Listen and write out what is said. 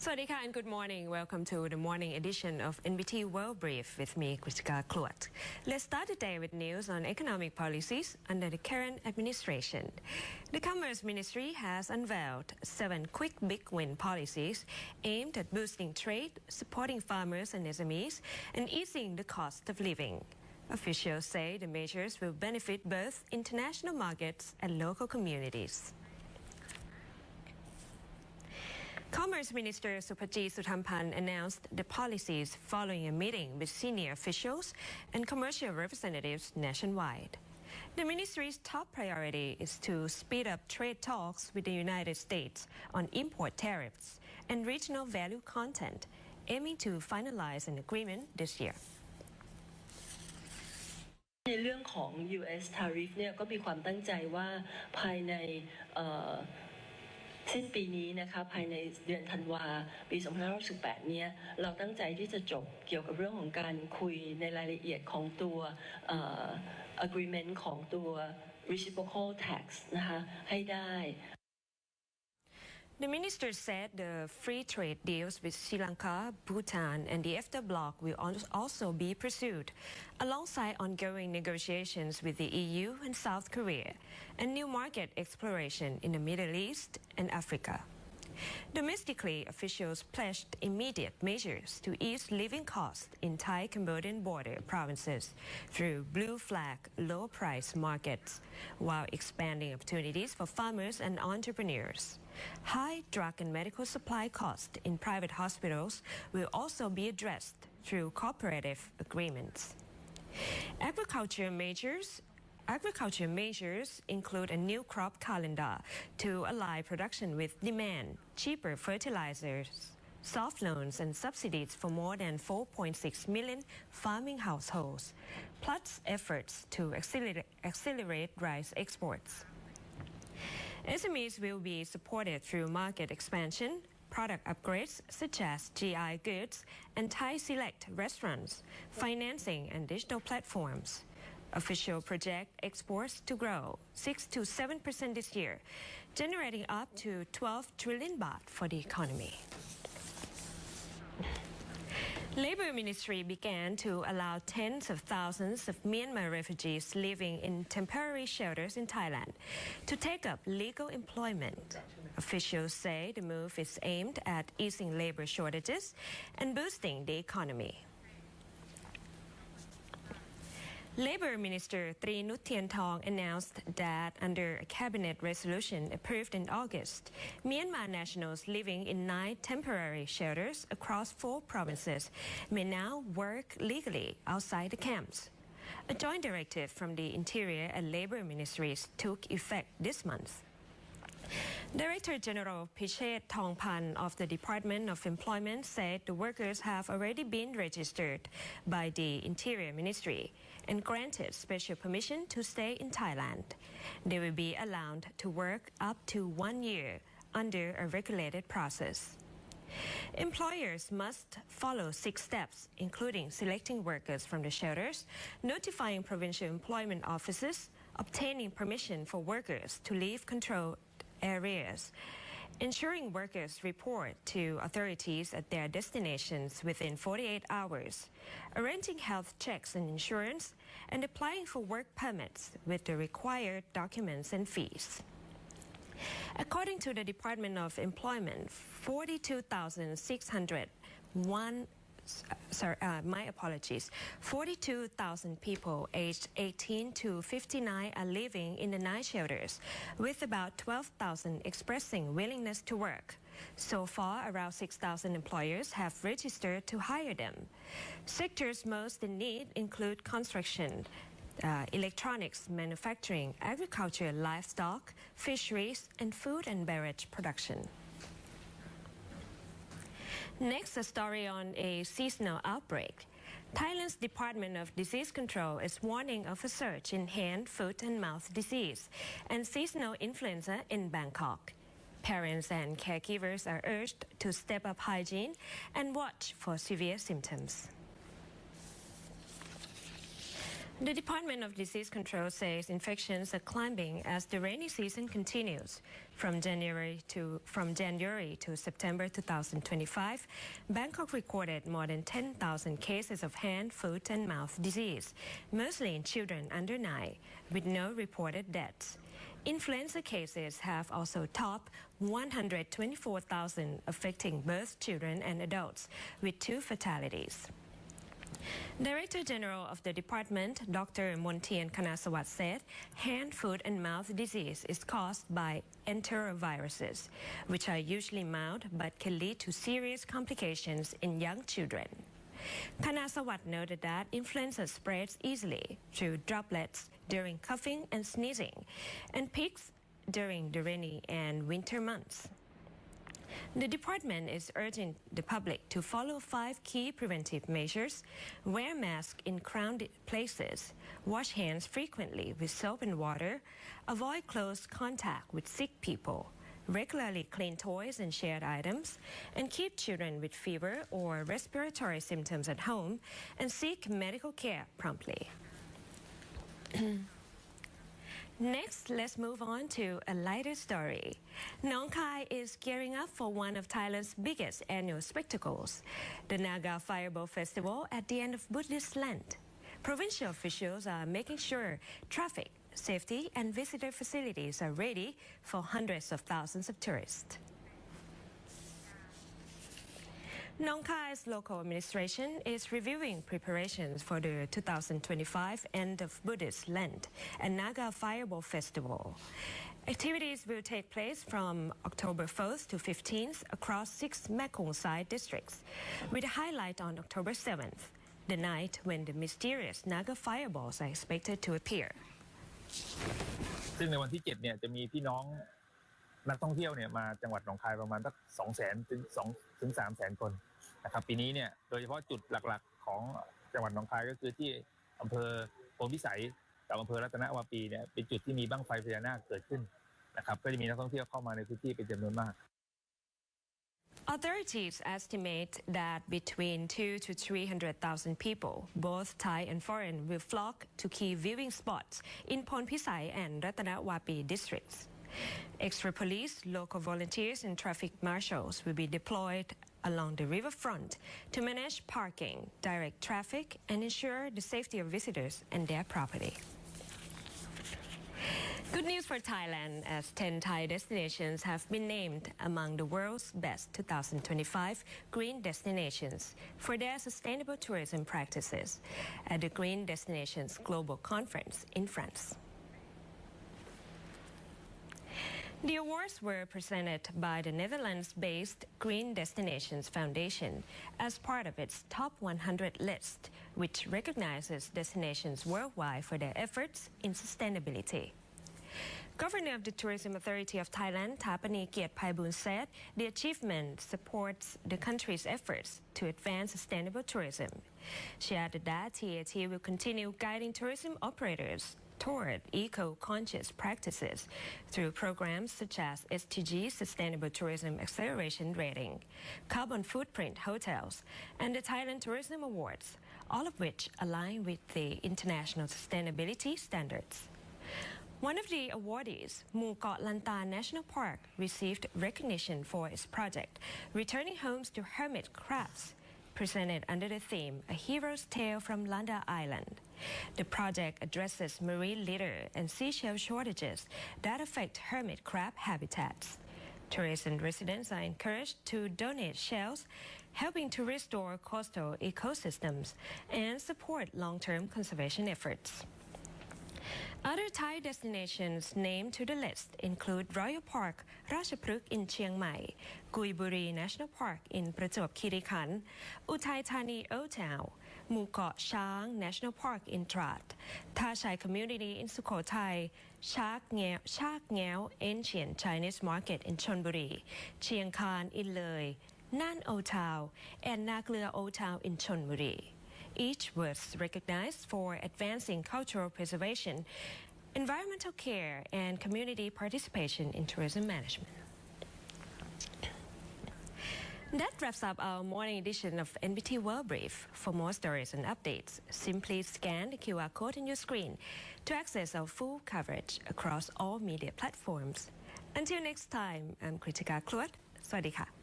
Sawadika and good morning. Welcome to the morning edition of NBT World Brief with me, Krishika Kluat. Let's start the day with news on economic policies under the current administration. The Commerce Ministry has unveiled 7 quick big win policies aimed at boosting trade, supporting farmers and SMEs, and easing the cost of living. Officials say the measures will benefit both international markets and local communities. Commerce Minister Supajit Suthampan announced the policies following a meeting with senior officials and commercial representatives nationwide. The ministry's top priority is to speed up trade talks with the United States on import tariffs and regional value content, aiming to finalize an agreement this year. ในเรื่องของ US tariff เนี่ยก็มีความตั้งใจว่าภายในสิ้นปีนี้นะคะภายในเดือนธันวาปี2568เนี่ยเราตั้งใจที่จะจบเกี่ยวกับเรื่องของการคุยในรายละเอียดของตัว agreement ของตัว reciprocal tax นะคะให้ได้ The minister said the free trade deals with Sri Lanka, Bhutan, and the EFTA bloc will also be pursued, alongside ongoing negotiations with the EU and South Korea, and new market exploration in the Middle East and Africa. Domestically, officials pledged immediate measures to ease living costs in Thai-Cambodian border provinces through blue flag, low-price markets, while expanding opportunities for farmers and entrepreneurs. High drug and medical supply costs in private hospitals will also be addressed through cooperative agreements. Agriculture measures include a new crop calendar to align production with demand, cheaper fertilizers, soft loans and subsidies for more than 4.6 million farming households, plus efforts to accelerate rice exports. SMEs will be supported through market expansion, product upgrades such as GI goods and Thai select restaurants, financing and digital platforms. Officials project exports to grow 6 to 7% this year, generating up to 12 trillion baht for the economy. Labor Ministry began to allow tens of thousands of Myanmar refugees living in temporary shelters in Thailand to take up legal employment. Officials say the move is aimed at easing labor shortages and boosting the economy. Labor Minister Tri Nut Thien Thong announced that under a cabinet resolution approved in August, Myanmar nationals living in 9 temporary shelters across 4 provinces may now work legally outside the camps. A joint directive from the Interior and Labor Ministries took effect this month. Director General Pichet Thongpan of the Department of Employment said the workers have already been registered by the Interior Ministry and granted special permission to stay in Thailand. They will be allowed to work up to 1 year under a regulated process. Employers must follow 6 steps, including selecting workers from the shelters, notifying provincial employment offices, obtaining permission for workers to leave controlled areas, ensuring workers report to authorities at their destinations within 48 hours, arranging health checks and insurance, and applying for work permits with the required documents and fees. According to the Department of Employment, 42,000 people aged 18 to 59 are living in the 9 shelters, with about 12,000 expressing willingness to work. So far, around 6,000 employers have registered to hire them. Sectors most in need include construction, electronics, manufacturing, agriculture, livestock, fisheries, and food and beverage production. Next, a story on a seasonal outbreak. Thailand's Department of Disease Control is warning of a surge in hand, foot, and mouth disease and seasonal influenza in Bangkok. Parents and caregivers are urged to step up hygiene and watch for severe symptoms. The Department of Disease Control says infections are climbing as the rainy season continues. From January to September 2025, Bangkok recorded more than 10,000 cases of hand, foot, and mouth disease, mostly in children under 9, with no reported deaths. Influenza cases have also topped 124,000, affecting both children and adults, with 2 fatalities. Director General of the department, Dr. Montien Kanasawat, said hand, foot, and mouth disease is caused by enteroviruses, which are usually mild but can lead to serious complications in young children. Kanasawat noted that influenza spreads easily through droplets during coughing and sneezing, and peaks during the rainy and winter months. The department is urging the public to follow 5 key preventive measures: wear masks in crowded places, wash hands frequently with soap and water, avoid close contact with sick people, regularly clean toys and shared items, and keep children with fever or respiratory symptoms at home and seek medical care promptly. Next, let's move on to a lighter story. Nong KHAI is gearing up for one of Thailand's biggest annual spectacles, the NAGA Fireball Festival at the end of Buddhist Lent. Provincial officials are making sure traffic, safety, and visitor facilities are ready for hundreds of thousands of tourists. Nong KHAI's local administration is reviewing preparations for the 2025 End of Buddhist Lent and NAGA Fireball Festival. Activities will take place from October 4th to 15th across 6 Mekong side districts, with a highlight on October 7th, the night when the mysterious NAGA fireballs are expected to appear. ซึ่งในวันที่ 7 เนี่ยจะมีพี่น้องนักท่องเที่ยวเนี่ยมาจังหวัดหนองคายประมาณสัก 200,000 ถึง 300,000 คนนะครับปีนี้เนี่ยโดยเฉพาะจุดหลักๆของจังหวัดหนองคายก็คือที่อำเภอโพนพิสัยกับอำเภอรัตนวาปีเนี่ยเป็นจุดที่มีบั้งไฟพญานาคเกิดขึ้นนะครับก็จะมีนักท่องเที่ยวเข้ามาในพื้นที่เป็นจำนวนมาก Authorities estimate that between 200,000 to 300,000 people, both Thai and foreign, will flock to key viewing spots in Phonpisai and Ratanawapi districts. Extra police, local volunteers, and traffic marshals will be deployed along the riverfront to manage parking, direct traffic, and ensure the safety of visitors and their property. Good news for Thailand, as 10 Thai destinations have been named among the world's best 2025 green destinations for their sustainable tourism practices at the Green Destinations Global Conference in France. The awards were presented by the Netherlands-based Green Destinations Foundation as part of its Top 100 list, which recognizes destinations worldwide for their efforts in sustainability. Governor of the Tourism Authority of Thailand, Thapani Kiatpaiboon, said the achievement supports the country's efforts to advance sustainable tourism. She added that TAT will continue guiding tourism operators toward eco-conscious practices through programs such as SDG Sustainable Tourism Acceleration Rating, Carbon Footprint Hotels, and the Thailand Tourism Awards, all of which align with the international sustainability standards. One of the awardees, Qa Lanta National Park, received recognition for its project, Returning Homes to Hermit Crabs, presented under the theme A Hero's Tale from Landa Island. The project addresses marine litter and seashell shortages that affect hermit crab habitats. Tourists and residents are encouraged to donate shells, helping to restore coastal ecosystems and support long-term conservation efforts. Other Thai destinations named to the list include Royal Park Ratchapruk in Chiang Mai, Gui Buri National Park in Prachuap Khiri Khan, Uthai Thani Old Town, Qa Shang National Park in Trat, Tha Chai Community in Sukhothai, Shak Ngao Ancient Chinese Market in Chonburi, Chiang Khan in Loi, Nan Old Town, and Naklua Old Town in Chonburi. Each was recognized for advancing cultural preservation, environmental care, and community participation in tourism management. That wraps up our morning edition of NBT World Brief. For more stories and updates, simply scan the QR code on your screen to access our full coverage across all media platforms. Until next time, I'm Kritika Kluat. สวัสดีค่ะ